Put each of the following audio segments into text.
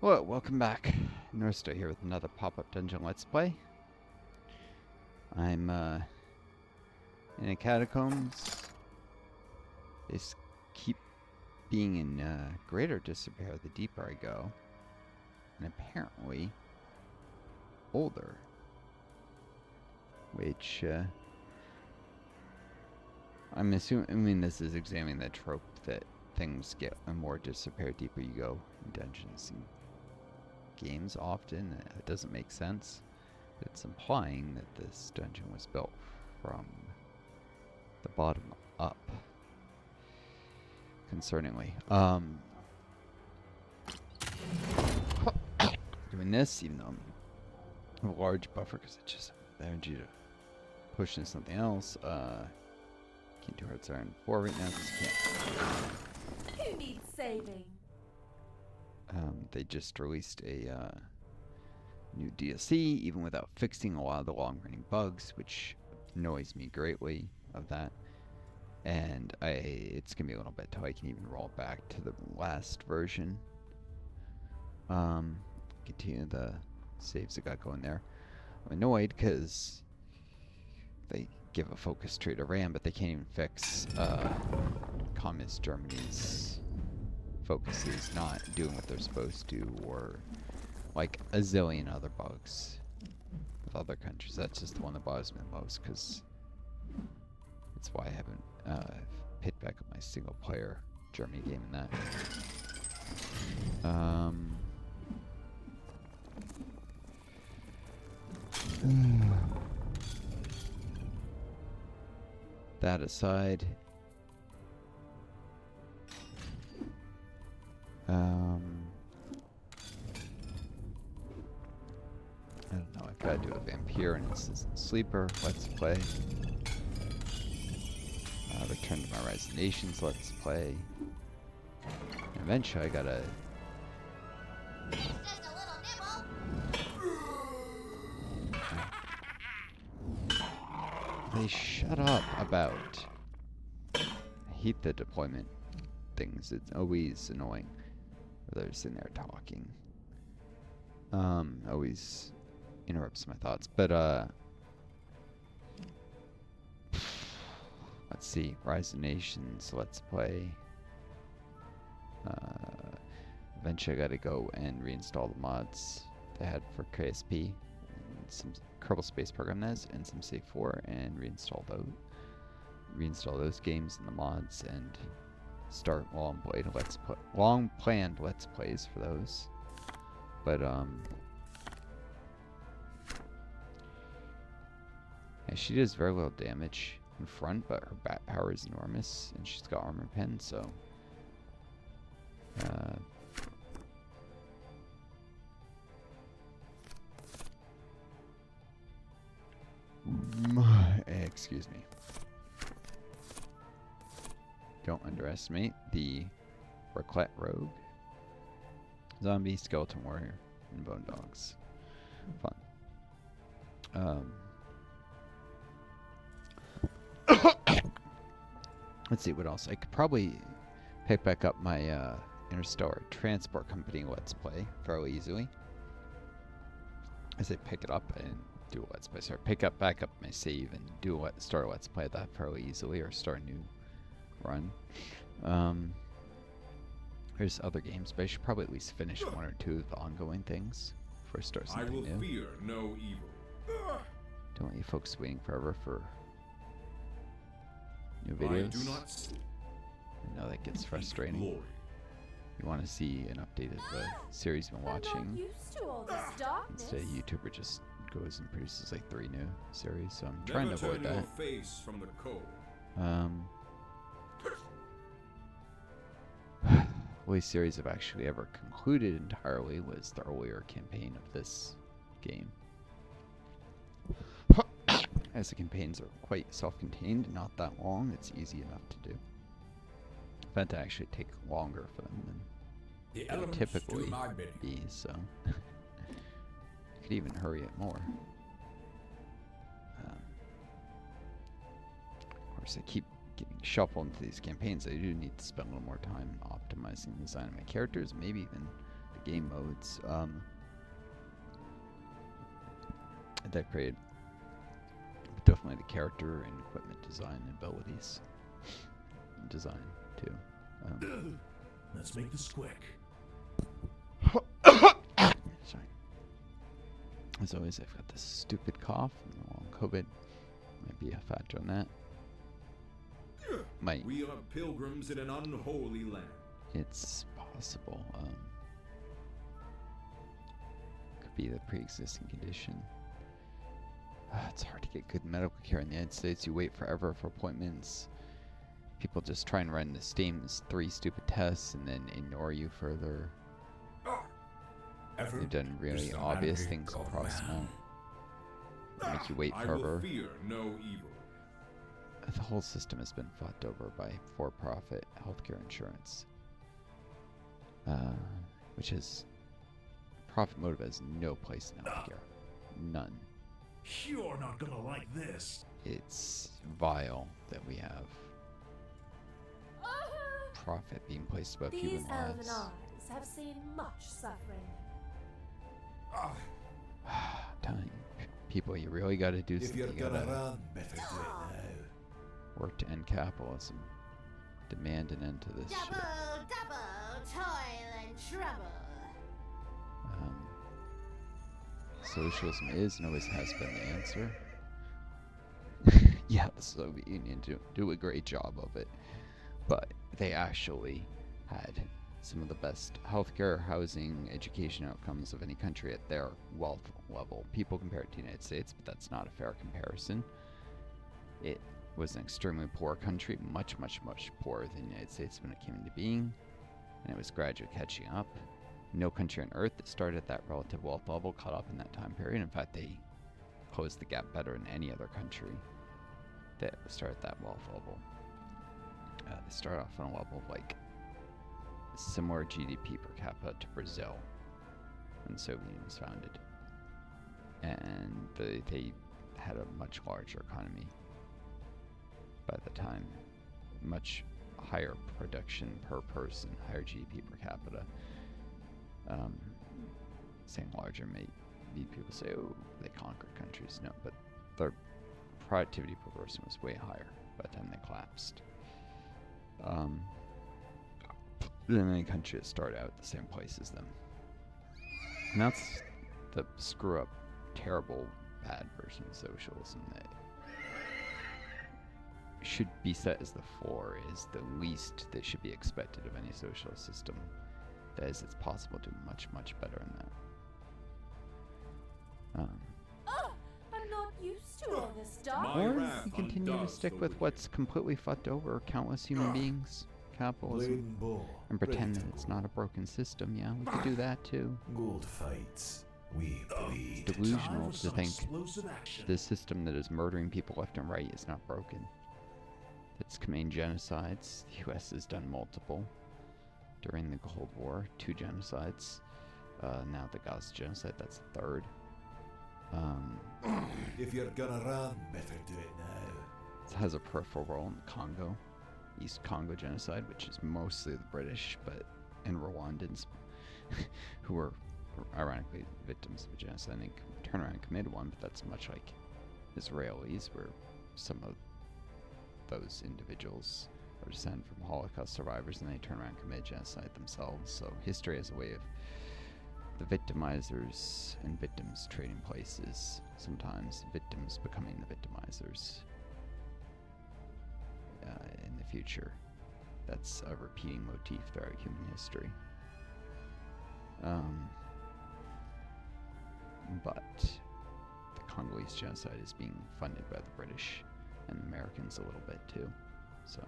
Hello, welcome back. Northstar here with another Popup Dungeon Let's Play. I'm in a Catacombs. They keep being in greater disrepair the deeper I go. And apparently older. Which I'm assuming this is examining the trope that things get more disrepair deeper you go in dungeons and games often. It doesn't make sense. It's implying that this dungeon was built from the bottom up. Concerningly. Doing this, even though I'm a large buffer, because I just have the energy to push into something else. Can't do Hearts Iron 4 right now because I can't. Who needs saving? They just released a new DLC, even without fixing a lot of the long-running bugs, which annoys me greatly of that. And it's gonna be a little bit till I can even roll back to the last version. Continue the saves that got going there. I'm annoyed because they give a focus tree to RAM, but they can't even fix Communist Germany's focuses not doing what they're supposed to, or like a zillion other bugs with other countries. That's just the one that bothers me the most, because that's why I haven't picked back up my single player Germany game in that. That aside, I don't know, I've got to do a Vampire and Instant Sleeper Let's Play. Return to my Rise of Nations Let's Play. And eventually I gotta... They shut up about... I hate the deployment things. It's always annoying. They're sitting there talking. Always interrupts my thoughts. But, let's see. Rise of Nations, Let's Play. Eventually I gotta go and reinstall the mods they had for KSP. And some Kerbal Space Program NES and some Save 4 and reinstall those games and the mods and start long planned Let's Plays for those. But yeah, she does very little damage in front, but her bat power is enormous, and she's got armor pen, so excuse me. Don't underestimate the Raclette Rogue, Zombie, Skeleton Warrior, and Bone Dogs. Fun. Let's see what else. I could probably pick back up my Interstellar Transport Company Let's Play fairly easily. I say pick it up and do a Let's Play. Sorry, back up my save and start a Let's Play that fairly easily, or start a new run. There's other games, but I should probably at least finish one or two of the ongoing things before I start something new. I will fear no evil. Don't want you folks waiting forever for new videos. I do not sleep. I know that gets frustrating. Glory. You want to see an update of the series you've been I'm not watching. used to all this darkness. Instead, YouTuber just goes and produces like 3 new series, so I'm trying to avoid Never turn that. your face from the cold. Only series I've actually ever concluded entirely was the earlier campaign of this game. As the campaigns are quite self-contained, not that long, it's easy enough to do. I've had to actually take longer for them than The they would elements typically do my bidding. be, so I could even hurry it more. Of course, I keep getting shuffled into these campaigns. I do need to spend a little more time optimizing the design of my characters, maybe even the game modes. That created definitely the character and equipment design abilities. Design too. Let's make this quick. Sorry. As always, I've got this stupid cough and the long COVID. Might be a factor on that. Might. We are pilgrims in an unholy land. It's possible. Could be the pre-existing condition. It's hard to get good medical care in the United States. You wait forever for appointments. People just try and run the same 3 stupid tests and then ignore you further. They've done really obvious things across the mount. Make you wait I forever. will fear no evil. The whole system has been fucked over by for-profit healthcare insurance, which is profit motive has no place in healthcare. None. You're not gonna like this. It's vile that we have profit being placed above These human elven lives. eyes have seen much suffering. Telling people you really got to do If something. you're You gonna gotta run, better do it now. work to end capitalism. Demand an end to this shit. Double, toil and trouble. Socialism is and always has been the answer. Yeah, the Soviet Union do a great job of it, but they actually had some of the best healthcare, housing, education outcomes of any country at their wealth level. People compare it to the United States, but that's not a fair comparison. It was an extremely poor country, much, much, much poorer than the United States when it came into being, and it was gradually catching up. No country on earth that started at that relative wealth level caught up in that time period. In fact, they closed the gap better than any other country that started at that wealth level. They start off on a level of like similar GDP per capita to Brazil when the Soviet Union was founded. And they had a much larger economy by the time, much higher production per person, higher GDP per capita. Saying larger may lead people to say, oh, they conquered countries. No, but their productivity per person was way higher by the time they collapsed. Than any country that started out at the same place as them. And that's the screw up, terrible, bad version of socialism that should be set as the floor, is the least that should be expected of any socialist system. That is, it's possible to do much, much better than that. I'm not used to all this stuff. My Or wrath you continue to undoes stick the with wicked. what's completely fucked over countless human beings, capitalism, Blade and bow, and pretend ready that to it's go. not a broken system. Yeah, we could do that too. Gold fights. We bleed. Delusional Time for to some think explosive action. this system that is murdering people left and right is not broken. It's committing genocides. The U.S. has done multiple. During the Cold War, 2 genocides. Now the Gaza genocide, that's the 3rd. If you're gonna run, better do it now. It has a peripheral role in the Congo, East Congo genocide, which is mostly the British, but and Rwandans, who were ironically victims of a genocide. They turned around and committed one, but that's much like Israelis, where some of those individuals are descended from Holocaust survivors, and they turn around and commit genocide themselves. So history has a way of the victimizers and victims trading places. Sometimes victims becoming the victimizers in the future. That's a repeating motif throughout human history. But the Congolese genocide is being funded by the British and the Americans a little bit too. So,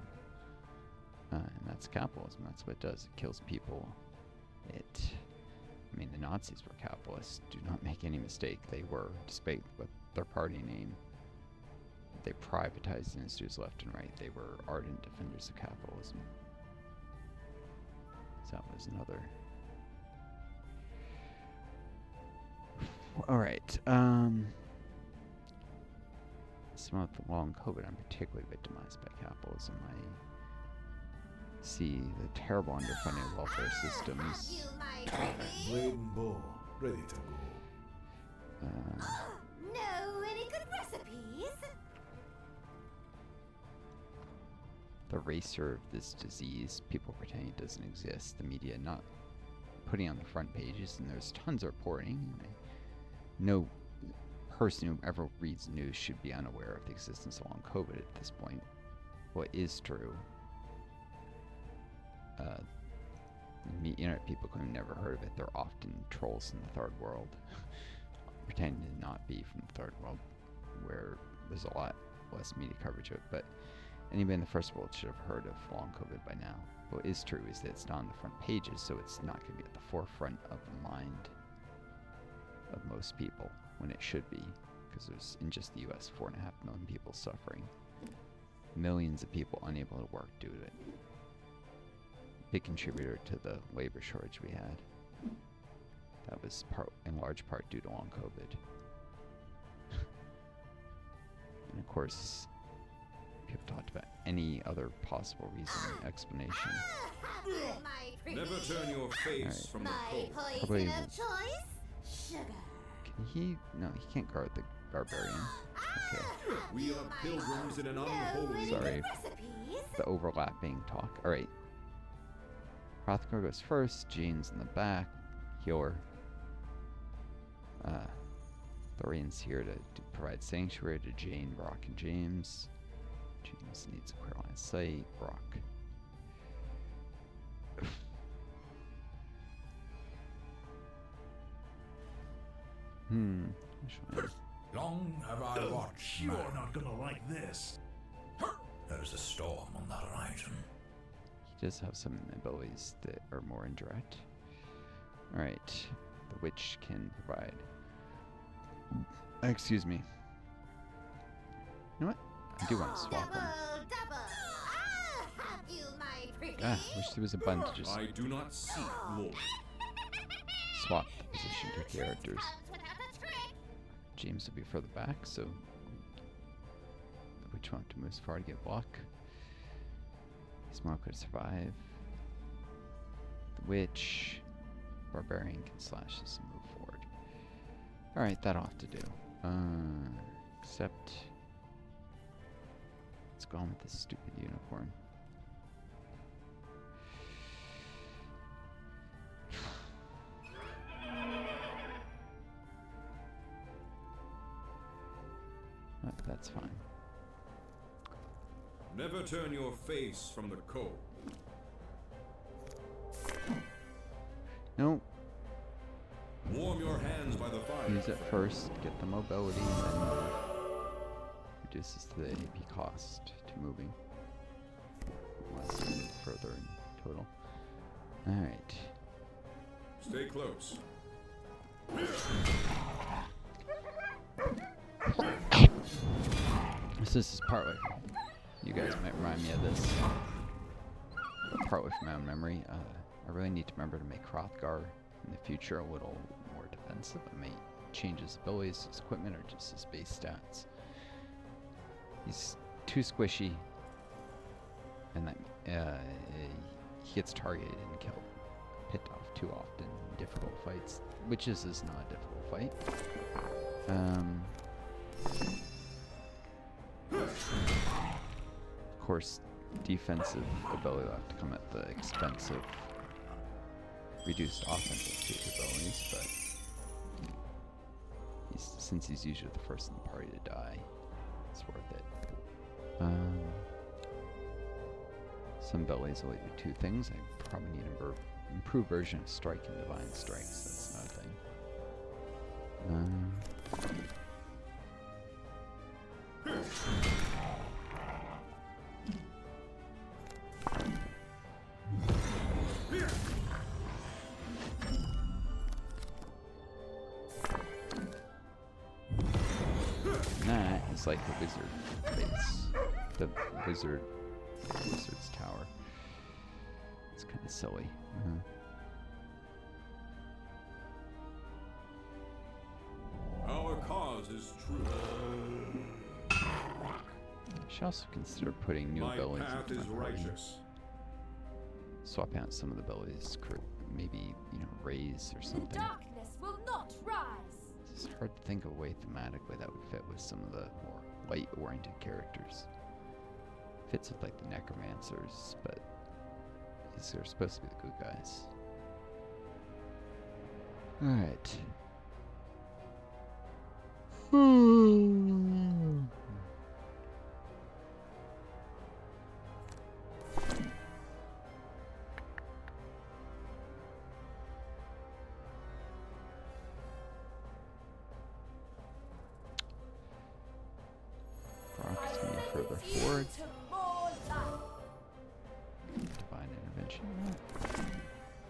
and that's capitalism. That's what it does. It kills people. I mean, the Nazis were capitalists. Do not make any mistake. They were, despite what their party name. They privatized industries left and right. They were ardent defenders of capitalism. So that was another. All right. Some of the long COVID, I'm particularly victimized by capitalism. See the terrible underfunding of welfare systems. Bleeding bull, ready to go. No, any good recipes? The racer of this disease, people pretending it doesn't exist, the media not putting on the front pages, and there's tons of reporting. No person who ever reads news should be unaware of the existence of long COVID at this point. What is true, internet people who've never heard of it, they're often trolls in the third world, pretending to not be from the third world, where there's a lot less media coverage of it. But anybody in the first world should have heard of long COVID by now. What is true is that it's not on the front pages, so it's not going to be at the forefront of the mind of most people when it should be, because there's, in just the US, 4.5 million people suffering. Millions of people unable to work due to it. Big contributor to the labor shortage we had. That was in large part due to long COVID. And of course, people talked about any other possible reason, explanation. Never turn your face from the cold. Probably. Poison of choice? Sugar. Can he? No, he can't guard the barbarian. Okay. We are pilgrims in an unholy Sorry. The overlapping talk. Alright. Hrothgar goes first, Jane's in the back. Healer. Thorian's here to provide sanctuary to Jane, Brock, and James. James needs a clear line of sight. Brock. Long have I watched. You're not gonna like this. There's a storm on the horizon. He does have some abilities that are more indirect. Alright. The witch can provide. Excuse me. You know what? I do want to swap them. Wish there was a button to just I do not seek glory. swap the position to characters. James will be further back, so the witch won't have to move as far to get block. Smart could survive. The witch, barbarian can slash this and move forward. Alright, that'll have to do. Except let's go on with this stupid unicorn. That's fine. Never turn your face from the cold. No, Warm your hands by the fire. use it first, get the mobility, and then reduces the AP cost to moving. Unless you move further in total. Alright. Stay close. This is partway. You guys might remind me of this. Partway from my own memory. I really need to remember to make Hrothgar in the future a little more defensive. I may change his abilities, his equipment, or just his base stats. He's too squishy, and that he gets targeted and killed, picked off too often in difficult fights. Witches is not a difficult fight. Of course, defensive ability will have to come at the expense of reduced offensive capabilities, but since he's usually the first in the party to die, it's worth it. Some abilities will do two things. I probably need an improved version of Strike and Divine Strikes. That's another thing. That is like the wizard base. The wizard's tower. It's kind of silly. Our cause is true. I should also consider putting new My abilities path into is my party. righteous. swap out some of the abilities, maybe, you know, raise or something. Darkness will not rise. It's hard to think of a way thematically that would fit with some of the more light-oriented characters. Fits with like the necromancers, but these are supposed to be the good guys. Alright. Brock is going to be further forward. To more life. Divine intervention.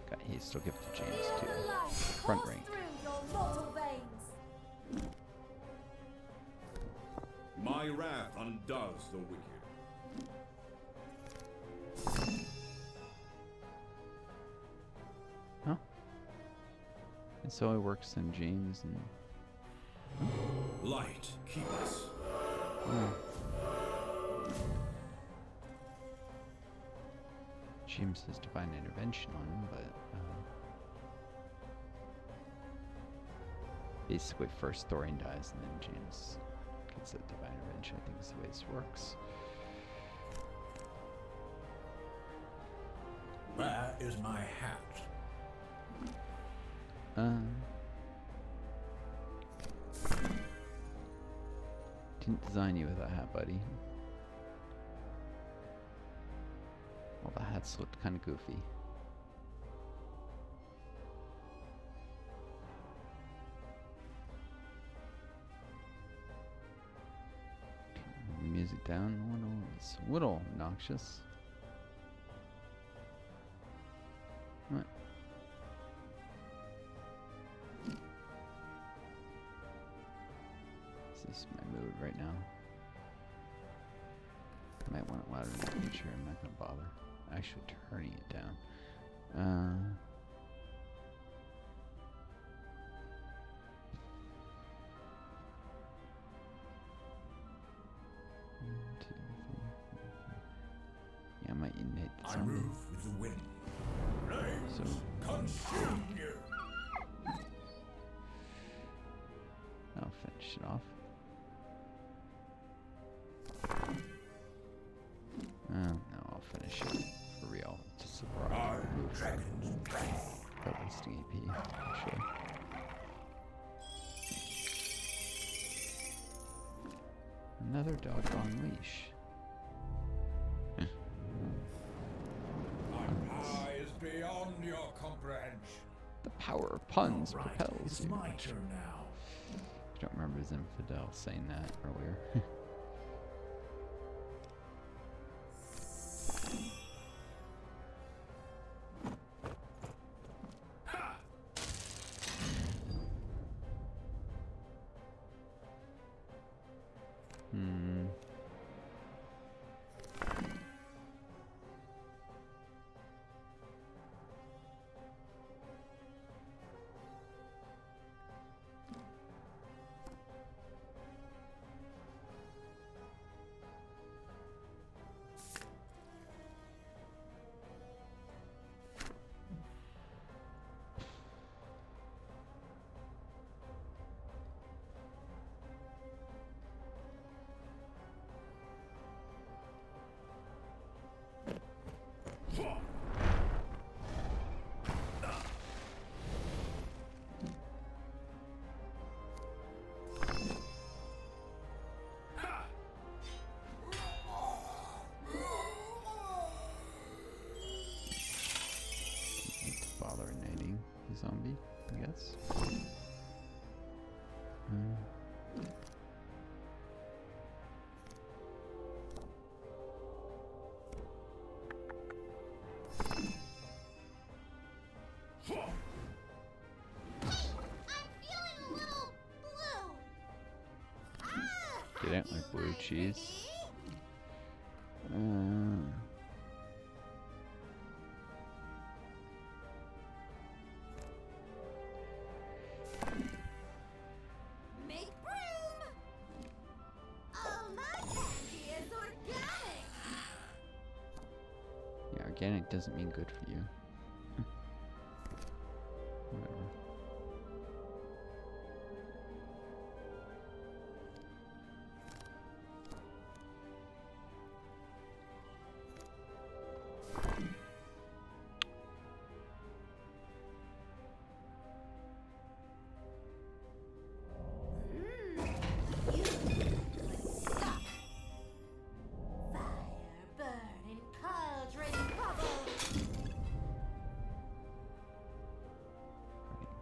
Got he still give it to James Feel too. the light Front course rank. through your mortal veins. My wrath undoes the wicked. Huh? And so it works in James and Light, keep us. James has divine intervention on him, but basically first Thorin dies and then James gets that divine intervention. I think is the way this works. Where is my hat? Didn't design you with a hat, buddy. Well, the hats looked kind of goofy. Music down. It's a little obnoxious. What? This is my mood right now. I might want it louder in the future. I'm not gonna bother. Actually, turning it down. 1, 2, 3, 4, 5. Yeah, I might innate the I zombie. move with the wind. So Consume you. I'll finish it off. No, I'll finish it for real. Just a broad move. Dragon's breath. Without wasting AP, actually. Another doggone leash. My power is beyond your comprehension. The power of puns All right, propels it's you. my turn now. I don't remember Zinfidel saying that earlier. Hmm. Bother innating the zombie, I guess. Get out like blue cheese. Make room! Oh, my candy is organic! Yeah, organic doesn't mean good for you. Whatever.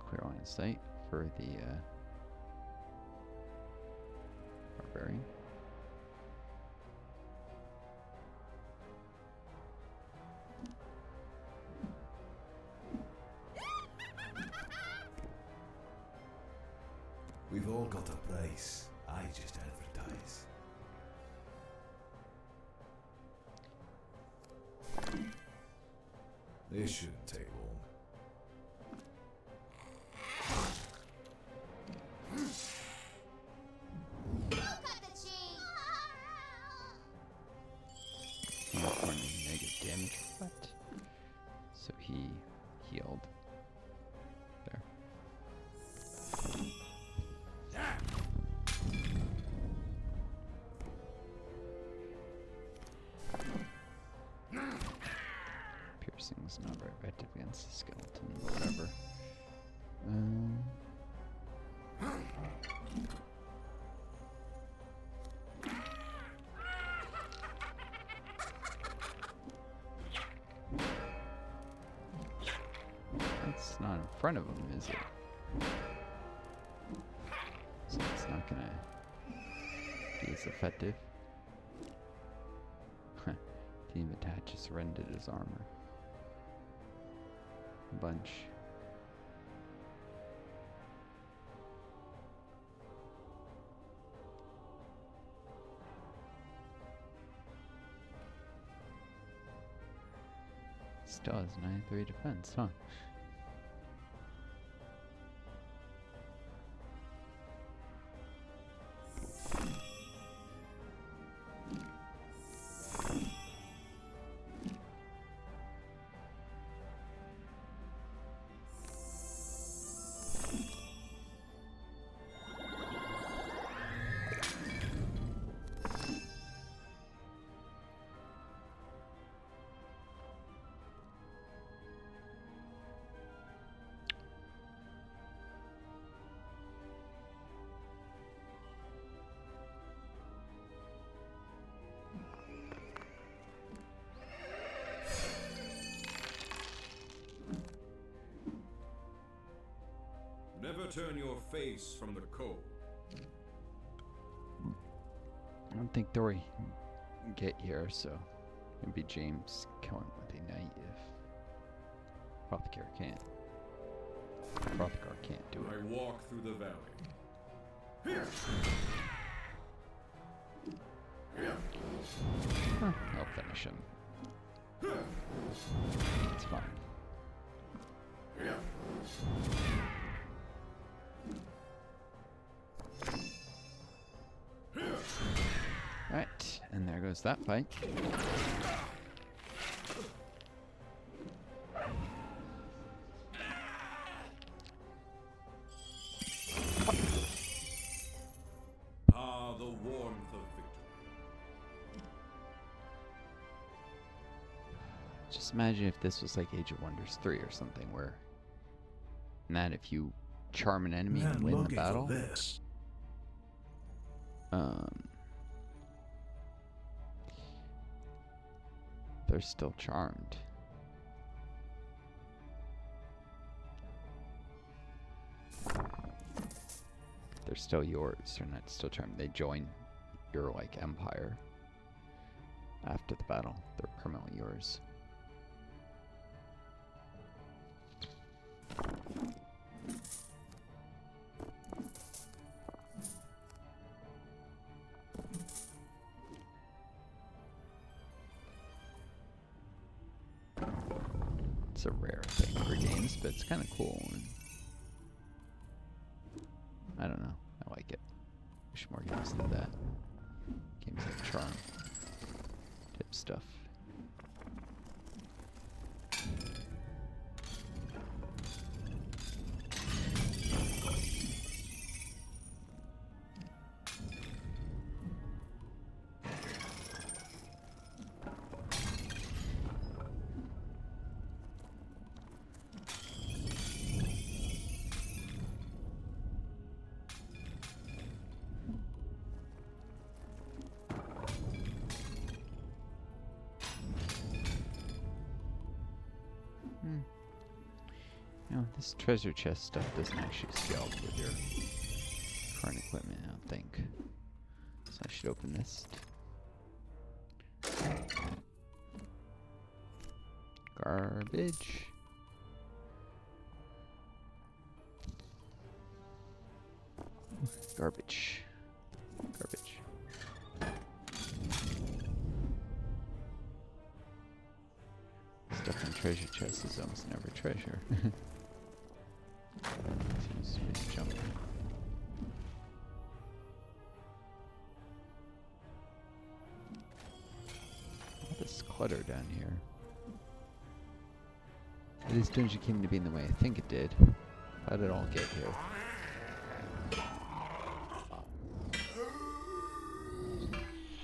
Clear line of sight for the barbarian. We've all got a price. I just advertise. This shouldn't take long. Negative damage. What? So he healed. There. Piercing's not very effective against the skeleton, but whatever. It's not in front of him, is it? So it's not gonna be as effective. Team attaches surrendered his armor. A bunch. Still has 93 defense, huh? Never turn your face from the cold. I don't think Dory can get here, so maybe James kill him with a knight if Apothecary can't. Apothecary can't do I it. walk through the valley. Here. Huh, I'll finish him. It's fine. Alright, and there goes that fight. Ah, the warmth of victory. Just imagine if this was like Age of Wonders 3 or something, where in that if you charm an enemy and win the battle, This. they're still charmed. They're still yours. They're not still charmed. They join your like empire after the battle. They're permanently yours. It's a rare thing for games, but it's kind of cool. And I don't know. I like it. Wish more games did that. Games like Charm type stuff. You know, this treasure chest stuff doesn't actually scale with your current equipment, I don't think. So I should open this. Garbage. Garbage. Garbage. Stuff in treasure chests is almost never treasure. Seems to be jumping. All this clutter down here. This dungeon came to be in the way. I think it did. How did it all get here?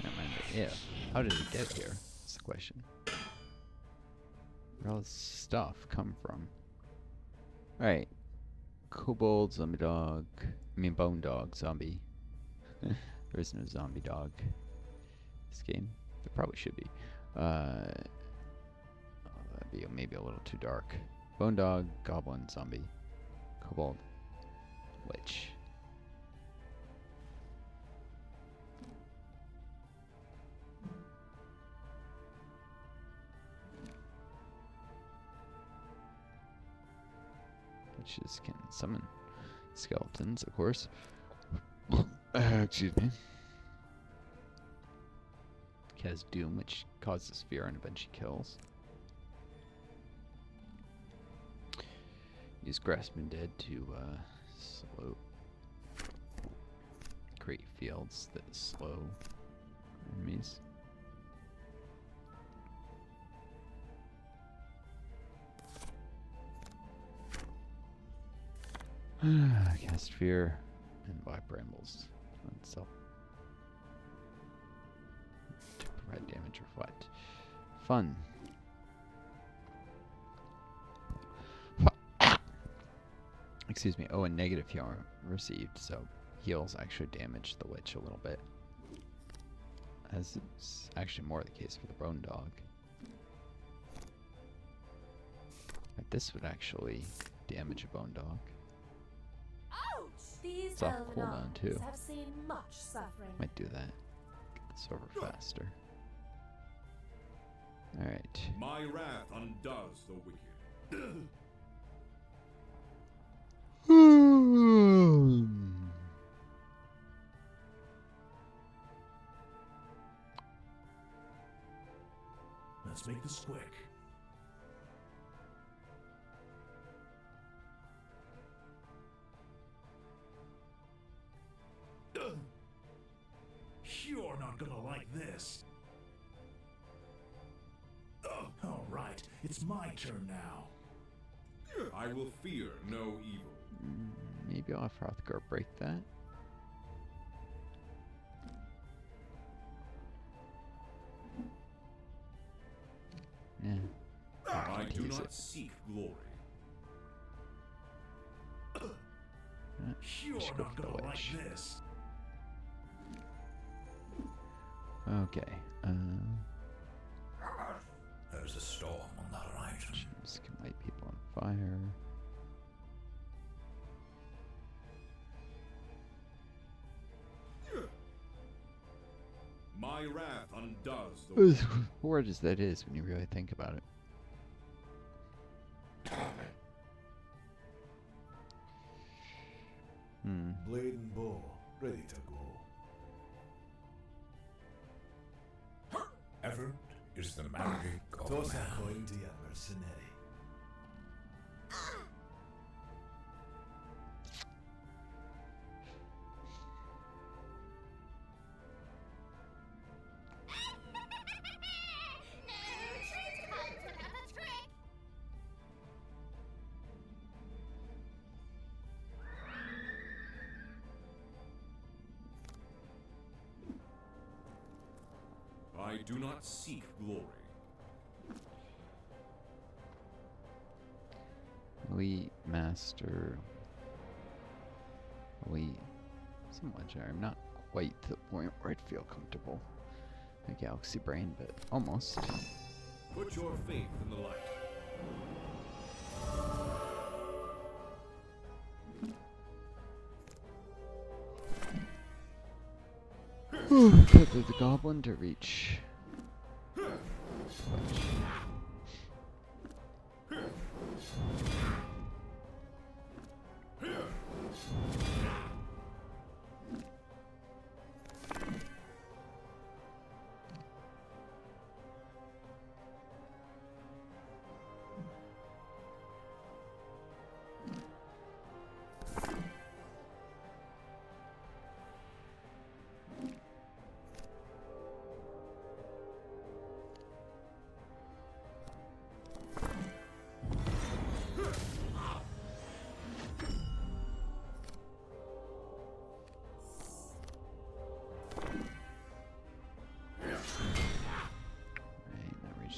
Never mind the if. How did it get here? That's the question. Where all this stuff come from? Alright. Kobold, zombie dog. I mean bone dog, zombie. There is no zombie dog. This game. There probably should be. That'd be maybe a little too dark. Bone dog, goblin, zombie. Kobold. Witch. Witches can summon skeletons, of course. Excuse me. Has Doom, which causes fear and eventually kills. Use Grasping Dead to slow. Create fields that slow enemies. Cast Fear and buy brambles on itself. To provide damage or what? Fun. Excuse me. Oh, and negative heal received, so heals actually damage the witch a little bit. As is actually more the case for the bone dog. But this would actually damage a bone dog. These It's off elven cooldown arms too. have seen much suffering. Might do that. Get this over faster. Alright. My wrath undoes the wicked. Let's make this quick. You're not gonna like this. All right, it's my turn now. I will fear no evil. Maybe I'll have Hrothgar break that. Yeah. I do Tease not it. seek glory. You're should go not for the gonna like witch. this. Okay. There's a storm on the horizon. Just can light people on fire. My wrath undoes the As horrid as that is when you really think about it. Blade and bow, ready to go. Effort is the magic of Toss man. a coin to your mercenary. I do not seek glory. Elite Master. Elite. Some legendary. I'm not quite to the point where I'd feel comfortable. A Galaxy Brain, but almost. Put your faith in the light. Cut through the goblin to reach.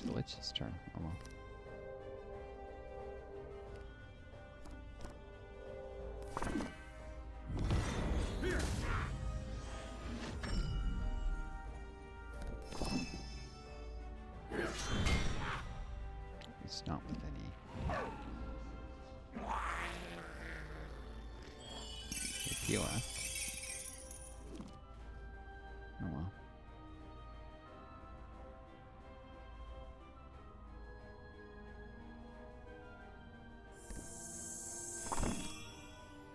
The witch's turn. Oh well. It's not with any AP left. Oh well.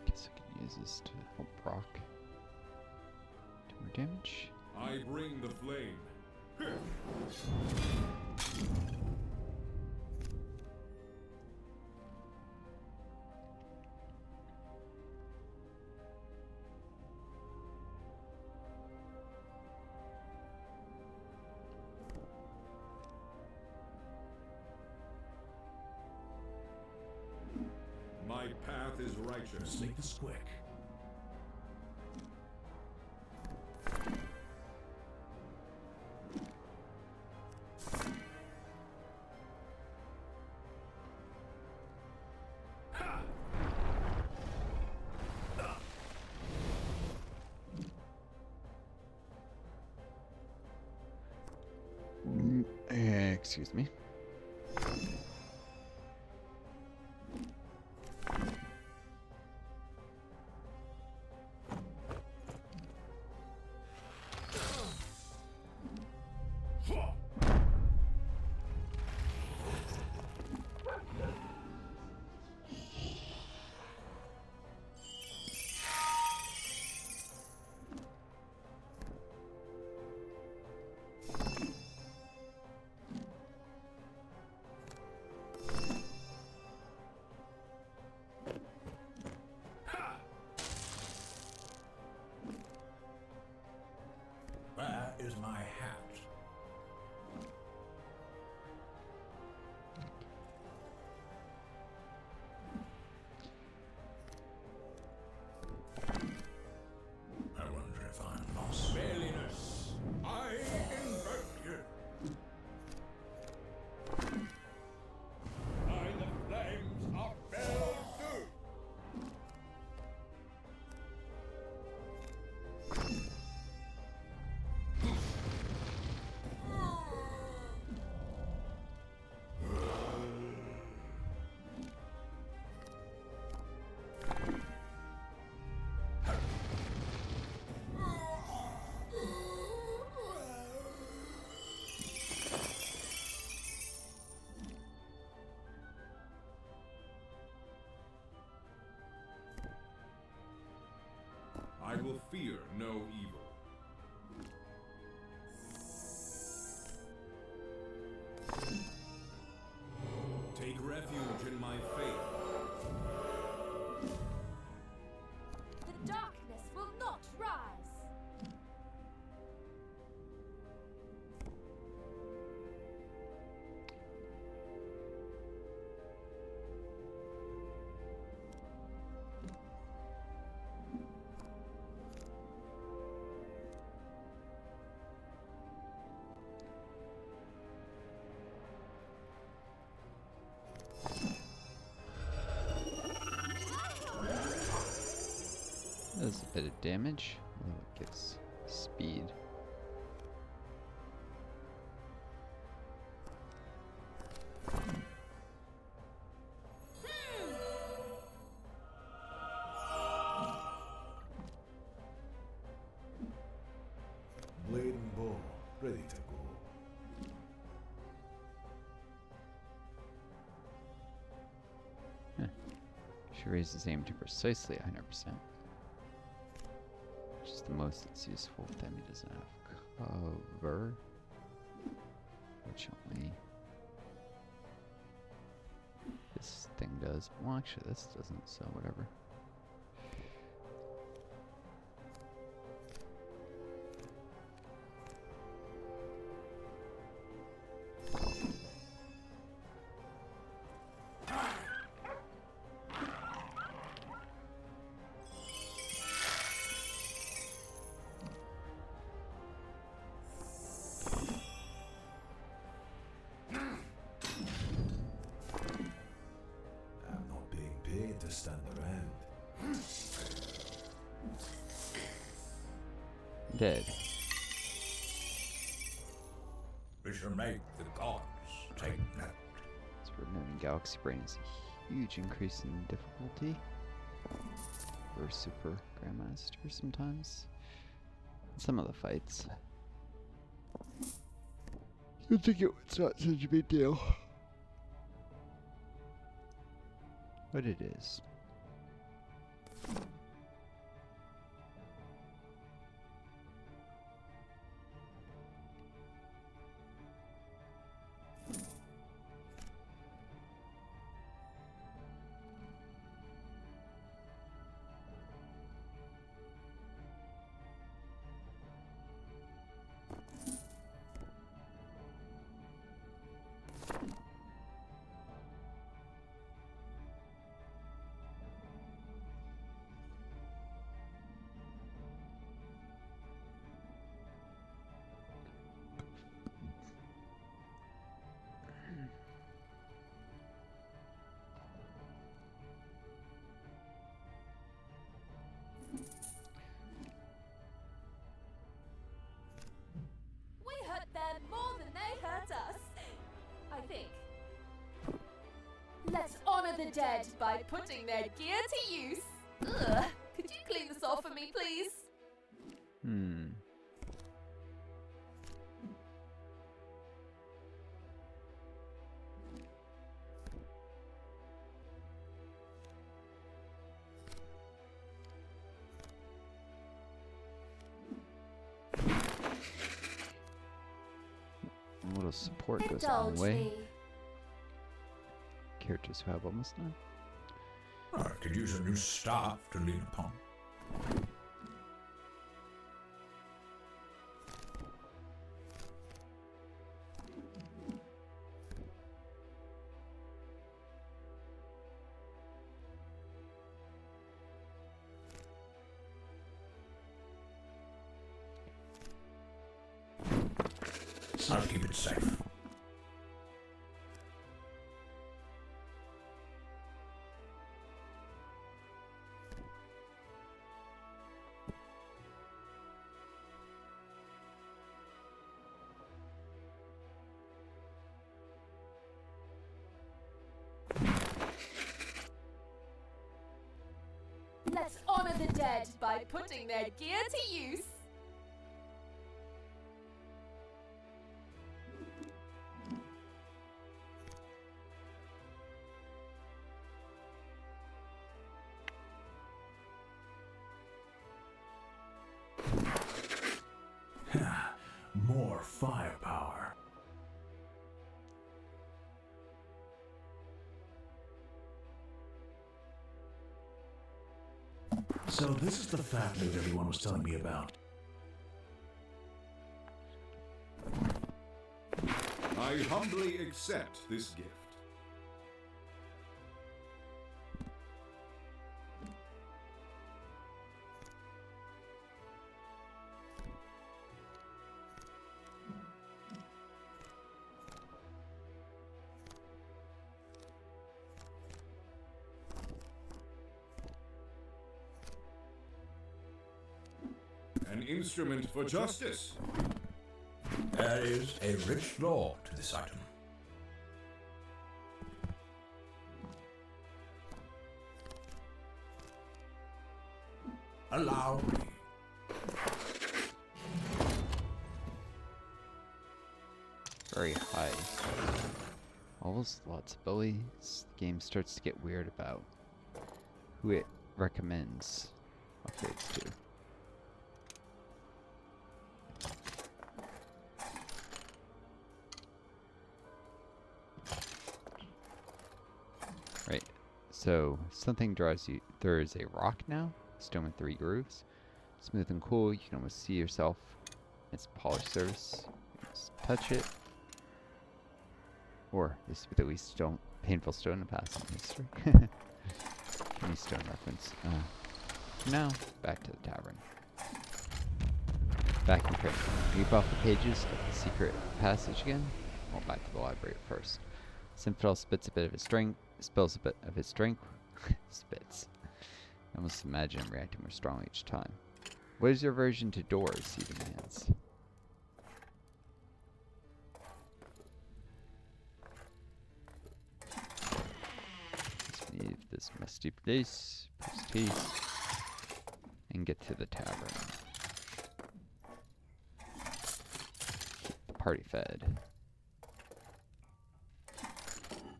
Guess I can use this to help proc. 2 more damage. I bring the flame. My path is righteous. Let's make this quick. Excuse me. Where is my hat? I wonder if I'm lost. Manliness. I invoke you. By the flames of Beldu. I will fear no evil. Take refuge in my faith. The darkness will not rise. Does a bit of damage. Oh, it gives speed. to raise his aim to precisely 100%. Which is the most that's useful if the enemy doesn't have cover. Which only this thing does. Well, actually, this doesn't, so whatever. I'm not being paid to stand around. Dead. We shall make the gods take note. So we're noting Galaxy Brain is a huge increase in difficulty for Super Grandmaster sometimes. In some of the fights. I think it's not such a big deal. But it is. We hurt them more than they hurt us. I think. Let's honor the dead by putting their gear to use. Ugh. Could you clean this off for me, please? A little support goes a long Indulge way. me. Characters who have almost none. I could use a new staff to lean upon. I'll keep it safe. Let's honor the dead by putting their gear to use. More firepower. So this is the fat loot everyone was telling me about. I humbly accept this gift. An instrument for justice. There is a rich lore to this item. Allow me. Very high. Almost lots of bullies. The game starts to get weird about who it recommends upgrades to. Right, so something draws you. There is a rock now, stone with 3 grooves. Smooth and cool, you can almost see yourself. It's polished surface. Just touch it. Or this is the least painful stone in the past in history. Any stone reference. For now, back to the tavern. Back in print. Leap off the pages of the secret passage again. Well, back to the library first. Sinfidel spits a bit of his drink. Spills a bit of his drink. Spits. I almost imagine him reacting more strongly each time. What is your aversion to doors? He demands. Let's leave this musty place, post haste, and get to the tavern. Keep the party fed.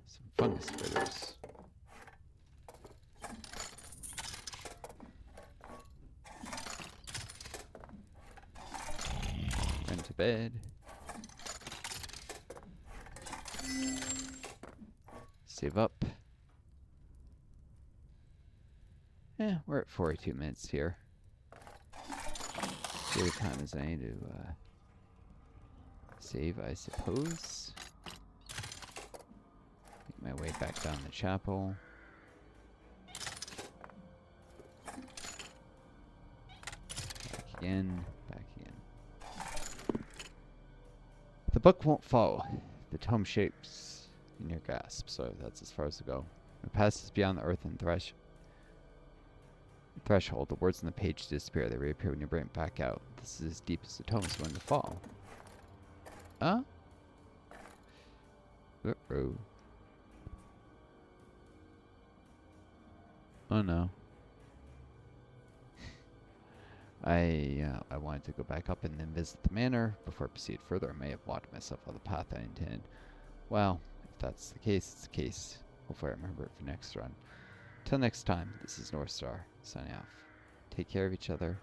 Some fungus critters. Run to bed. Save up. Yeah, we're at 42 minutes here. Good time as I need to save, I suppose. Make my way back down the chapel. Back again, back again. The book won't fall. The tome shapes in your grasp, so that's as far as to go. When it passes beyond the earthen threshold, the words on the page disappear. They reappear when you bring it back out. This is as deep as the tome is going to fall. Huh? Uh-oh. Oh no. I wanted to go back up and then visit the manor before I proceed further. I may have blocked myself on the path I intended. Well, if that's the case, it's the case. Hopefully I remember it for next run. Till next time, this is Northstar, signing off. Take care of each other.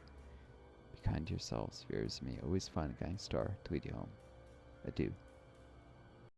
Be kind to yourselves. Fears me. Always find a guiding star to lead you home. Adieu.